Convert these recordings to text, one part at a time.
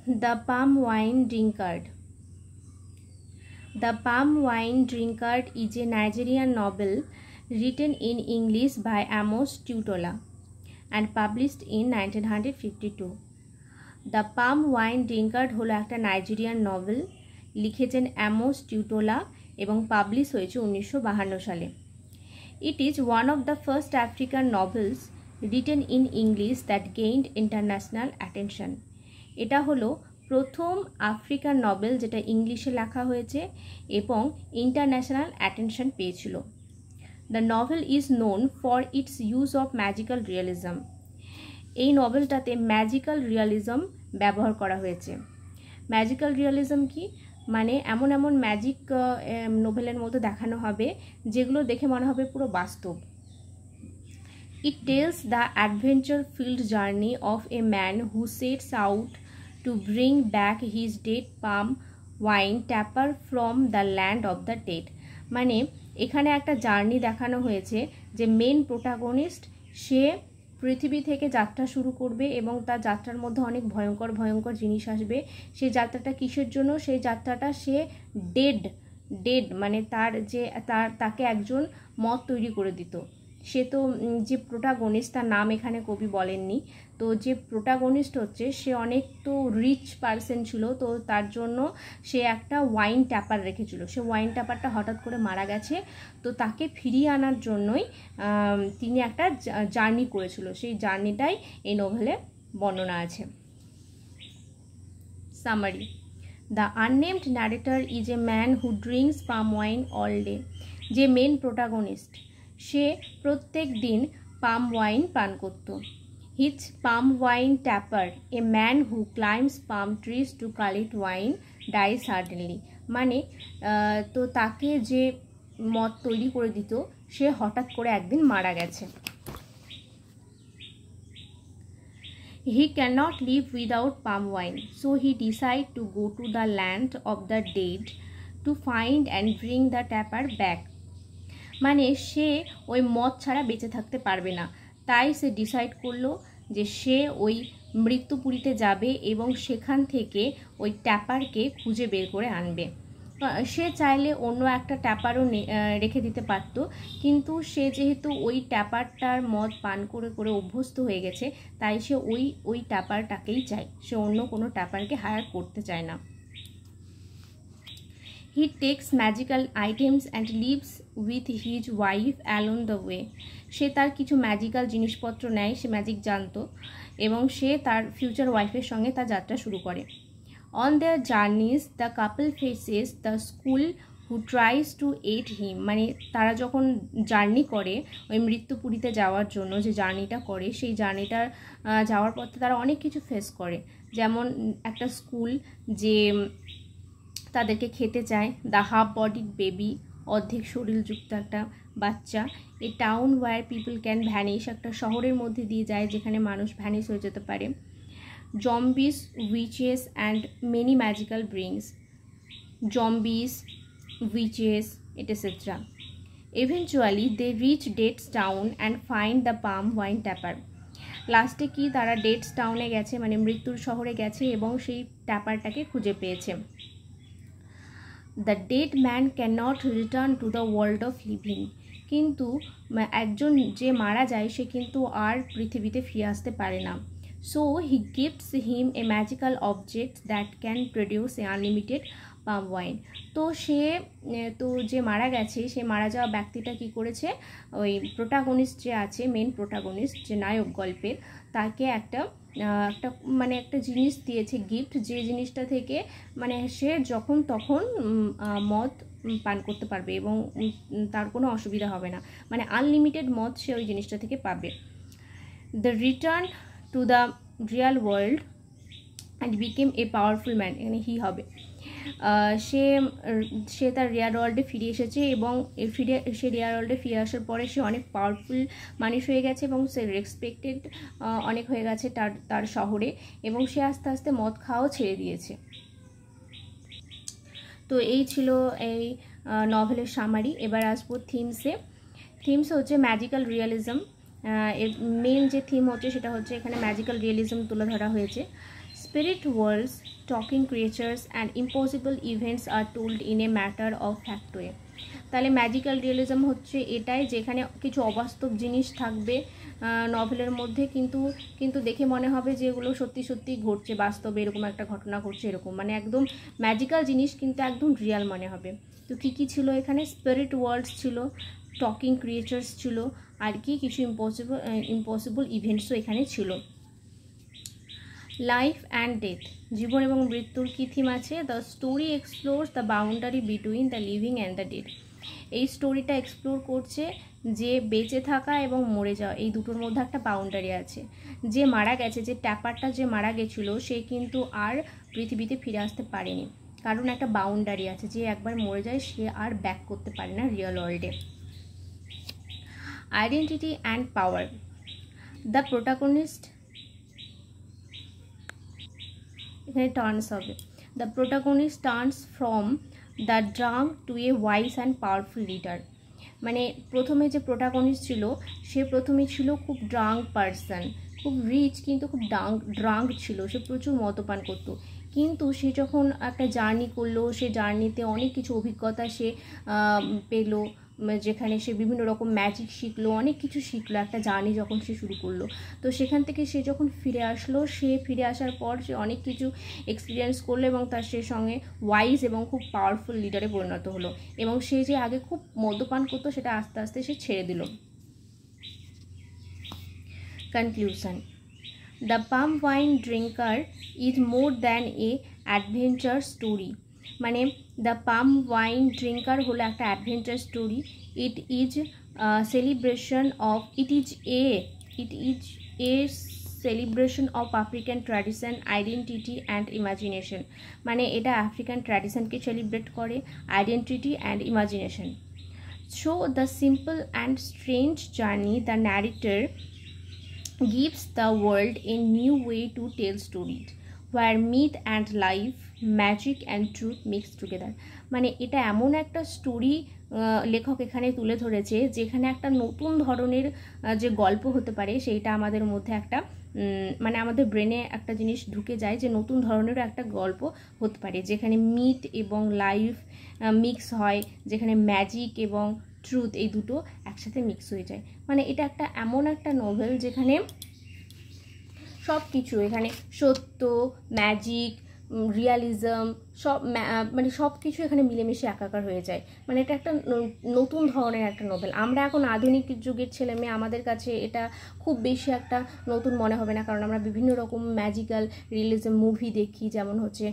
The Palm Wine Drinkard. The Palm Wine Drinkard is a Nigerian novel written in English by Amos Tutola and published in 1952. The Palm Wine Drinkard হলো একটা Nigerian novel, লিখেছেন Amos টিউটোলা এবং publish হয়েছে 1952 সালে। It is one of the first African novels written in English that gained international attention. এটা হলো প্রথম African novel যেটা ইংলিশে লেখা হয়েছে এবং ইন্টারন্যাশনাল অ্যাটেনশন পেয়েছিল। The novel is known for its use of magical realism. এই নভেলটাতে ম্যাজিক্যাল রিয়ালিজম ব্যবহার করা হয়েছে। ম্যাজিক্যাল রিয়ালিজম কি? মানে এমন এমন ম্যাজিক নোভেলের মতো দেখানো হবে যেগুলো দেখে মনে হবে পুরো বাস্তব। It tells the adventure field journey of A man who sets out to bring back his dead palm wine tapper from the land of the dead। মানে এখানে একটা জার্নি দেখানো হয়েছে যে মেন প্রোটাগনিস্ট সে পৃথিবী থেকে যাত্রা শুরু করবে এবং তার যাত্রার মধ্যে অনেক ভয়ঙ্কর ভয়ঙ্কর জিনিস আসবে। সেই যাত্রাটা কিসের জন্য? সেই যাত্রাটা সে ডেড মানে তাকে একজন মদ তৈরি করে দিত। সে তো যে প্রোটাগনিস্ট তার নাম এখানে কবি বলেননি, তো যে প্রোটাগনিস্ট হচ্ছে সে অনেক তো রিচ পারসন ছিল, তো তার জন্য সে একটা ওয়াইন ট্যাপার রেখেছিল। সে ওয়াইন ট্যাপারটা হঠাৎ করে মারা গেছে, তো তাকে ফিরিয়ে আনার জন্যই তিনি একটা জার্নি করেছিল। সেই জার্নিটাই এই নোভেলে বর্ণনা আছে। Summary. The unnamed narrator is a man who drinks palm wine all day. যে মেন প্রোটাগনিস্ট সে প্রত্যেক দিন পাম ওয়াইন পান করত। His palm wine tapper a man who climbs palm trees to collect wine die suddenly. মানে তো তাকে যে মদ তৈরি করে দিত সে হঠাৎ করে একদিন মারা গেছে। He cannot live without palm wine, so he decides to go to the land of the dead to find and bring the tapper back। মানে সে ওই মদ ছাড়া বেঁচে থাকতে পারবে না, তাই সে ডিসাইড করলো যে সে ওই মৃত্যুপুরীতে যাবে এবং সেখান থেকে ওই ট্যাপারকে খুঁজে বের করে আনবে। সে চাইলে অন্য একটা ট্যাপারও রেখে দিতে পারত, কিন্তু সে যেহেতু ওই ট্যাপারটার মদ পান করে করে অভ্যস্ত হয়ে গেছে, তাই সে ওই ট্যাপারটাকেই চায়, সে অন্য কোনো ট্যাপারকে হায়ার করতে চায় না। He takes magical items and lives with his wife along the way। সে তার কিছু ম্যাজিক্যাল জিনিসপত্র নেয়, সে ম্যাজিক জানতো, এবং সে তার ফিউচার ওয়াইফের সঙ্গে তার যাত্রা শুরু করে। On their journeys the couple faces the school who tries to aid him। মানে তারা যখন জার্নি করে ওই মৃত্যুপুরীতে যাওয়ার জন্য, যে জার্নিটা করে সেই জার্নিটার যাওয়ার পথে তারা অনেক কিছু ফেস করে। যেমন একটা স্কুল যে তাদেরকে খেতে চায়, দ্য হাফ বডিড বেবি অর্ধেক শরীরযুক্ত একটা বাচ্চা, a town where people can vanish একটা শহরের মধ্যে দিয়ে যায় যেখানে মানুষ ভ্যানিশ হয়ে যেতে পারে, zombies witches and many magical beings, zombies witches etcetera. Eventually they reach Deads Town and find the palm wine tapper. লাস্টে কি তারা ডেডস টাউনে গেছে, মানে মৃত্যুর শহরে গেছে এবং সেই ট্যাপারটাকে খুঁজে পেয়েছে। The dead man can not return to the world of living. কিন্তু একজন যে মারা যায় সে কিন্তু আর পৃথিবীতে ফিরে আসতে পারে না। So he gifts him A magical object that can produce A unlimited palm wine. তো যে মারা গেছে, সে মারা যাওয়া ব্যক্তিটা কি করেছে, ওই প্রোটাগনিস্ট যে আছে, মেন প্রোটাগনিস্ট যে নায়ক গল্পের, তাকে একটা জিনিস দিয়েছে গিফট, যে জিনিসটা থেকে মানে সে যখন তখন মদ পান করতে পারবে এবং তার কোনো অসুবিধা হবে না, মানে আনলিমিটেড মদ সে ওই জিনিসটা থেকে পাবে। The return to the Real world and became a powerful man. এখানে হি হবে, সে তার রিয়াল ওয়ার্ল্ডে ফিরে এসেছে এবং সে রিয়াল ওয়ার্ল্ডে ফিরে আসার পরে সে অনেক পাওয়ারফুল মানুষ হয়ে গেছে এবং সে রেসপেক্টেড অনেক হয়ে গেছে তার শহরে, এবং সে আস্তে আস্তে মদ খাওয়াও ছেড়ে দিয়েছে। তো এই ছিল এই নভেলের সামারি। এবার আসবো থিমসে। থিমস হচ্ছে ম্যাজিক্যাল রিয়ালিজম। এর মেন যে থিম হচ্ছে সেটা হচ্ছে এখানে ম্যাজিক্যাল রিয়ালিজম তুলে ধরা হয়েছে। spirit worlds, talking creatures and impossible events are told in a matter of fact way. তাহলে ম্যাজিক্যাল রিয়েলিজম হচ্ছে এটাই, যেখানে কিছু অবাস্তব জিনিস থাকবে নভেলের মধ্যে, কিন্তু দেখে মনে হবে যে এগুলো সত্যি সত্যি ঘটছে, বাস্তবে এরকম একটা ঘটনা ঘটছে, এরকম মানে একদম ম্যাজিক্যাল জিনিস কিন্তু একদম রিয়াল মনে হবে। তো কী কী ছিল এখানে? স্পিরিট ওয়ার্ল্ডস ছিল, টকিং ক্রিয়েচার্স ছিল, আর কি কিছু ইম্পসিবল ইভেন্টসও এখানে ছিল। লাইফ অ্যান্ড ডেথ, জীবন এবং মৃত্যুর কী থিম আছে? The story explores the boundary between the living and the dead. এই স্টোরিটা এক্সপ্লোর করছে যে বেঁচে থাকা এবং মরে যাওয়া এই দুটোর মধ্যে একটা বাউন্ডারি আছে। যে মারা গেছে, যে ট্যাপারটা যে মারা গেছিলো, সে কিন্তু আর পৃথিবীতে ফিরে আসতে পারেনি, কারণ একটা বাউন্ডারি আছে, যে একবার মরে যায় সে আর ব্যাক করতে পারে না রিয়েল ওয়ার্ল্ডে। Identity and power, the protagonist, এখানে টার্নস হবে, the protagonist turns from the drunk to a wise and powerful leader. মানে প্রথমে যে প্রোটাগনিস্ট ছিল, সে প্রথমে ছিল খুব ড্রাঙ্ক পারসন, খুব রিচ কিন্তু খুব ড্রাঙ্ক ছিল, সে প্রচুর মদ্যপান করতো। কিন্তু সে যখন একটা জার্নি করলো, সে জার্নিতে অনেক কিছু অভিজ্ঞতা সে পেলো, যেখানে সে বিভিন্ন রকম ম্যাজিক শিখলো, অনেক কিছু শিখলো একটা জার্নি যখন সে শুরু করলো। তো সেখান থেকে সে যখন ফিরে আসলো, সে ফিরে আসার পর সে অনেক কিছু এক্সপিরিয়েন্স করলো এবং তার সে সঙ্গে ওয়াইজ এবং খুব পাওয়ারফুল লিডারে পরিণত হলো, এবং সে যে আগে খুব মদ্যপান করতো সেটা আস্তে আস্তে সে ছেড়ে দিল। Conclusion, the palm wine drinker is more than a adventure story. মানে দ্য পাম ওয়াইন ড্রিঙ্কার হলো একটা adventure story. It is celebration of celebration of African tradition, identity and imagination. মানে এটা আফ্রিকান ট্র্যাডিশনকে সেলিব্রেট করে, identity and imagination. So the simple and strange journey the narrator gives the world a new way to tell stories where myth and life, magic and truth mix together. মানে এটা এমন একটা story লেখক এখানে তুলে ধরেছে, যেখানে একটা নতুন ধরনের যে গল্প হতে পারে সেইটা আমাদের মধ্যে একটা মানে আমাদের ব্রেনে একটা জিনিস ঢুকে যায় যে নতুন ধরনেরও একটা গল্প হতে পারে, যেখানে মিথ এবং লাইফ মিক্স হয়, যেখানে ম্যাজিক এবং ট্রুথ এই দুটো একসাথে মিক্স হয়ে যায়। মানে এটা একটা এমন একটা নোভেল যেখানে সব কিছু, এখানে সত্য, ম্যাজিক, রিয়ালিজম সব মানে সব কিছু এখানে মিলেমিশে একাকার হয়ে যায়। মানে এটা একটা নতুন ধরনের একটা নোভেল। আমরা এখন আধুনিক যুগের ছেলে মেয়ে, আমাদের কাছে এটা খুব বেশি একটা নতুন মনে হবে না, কারণ আমরা বিভিন্ন রকম ম্যাজিক্যাল রিয়েলিজম মুভি দেখি, যেমন হচ্ছে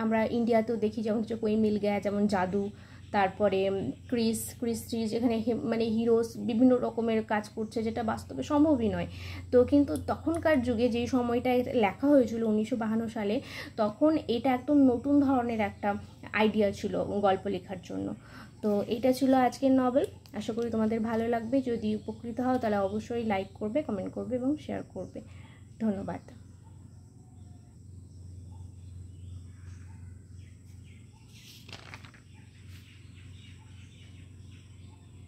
আমরা ইন্ডিয়াতেও দেখি, যেমন হচ্ছে কোই মিল গায়া, যেমন জাদু, তারপরে ক্রিস এখানে মানে হিরোস বিভিন্ন রকমের কাজ করছে, যেটা বাস্তবে সম্ভবই নয়। তো কিন্তু তখনকার যুগে যেই সময়টায় লেখা হয়েছিল 1952 সালে, তখন এটা একদম নতুন ধরনের একটা আইডিয়া ছিল গল্প লেখার জন্য। তো এটা ছিল আজকের নভেল। আশা করি তোমাদের ভালো লাগবে। যদি উপকৃত হও তাহলে অবশ্যই লাইক করবে, কমেন্ট করবে এবং শেয়ার করবে। ধন্যবাদ।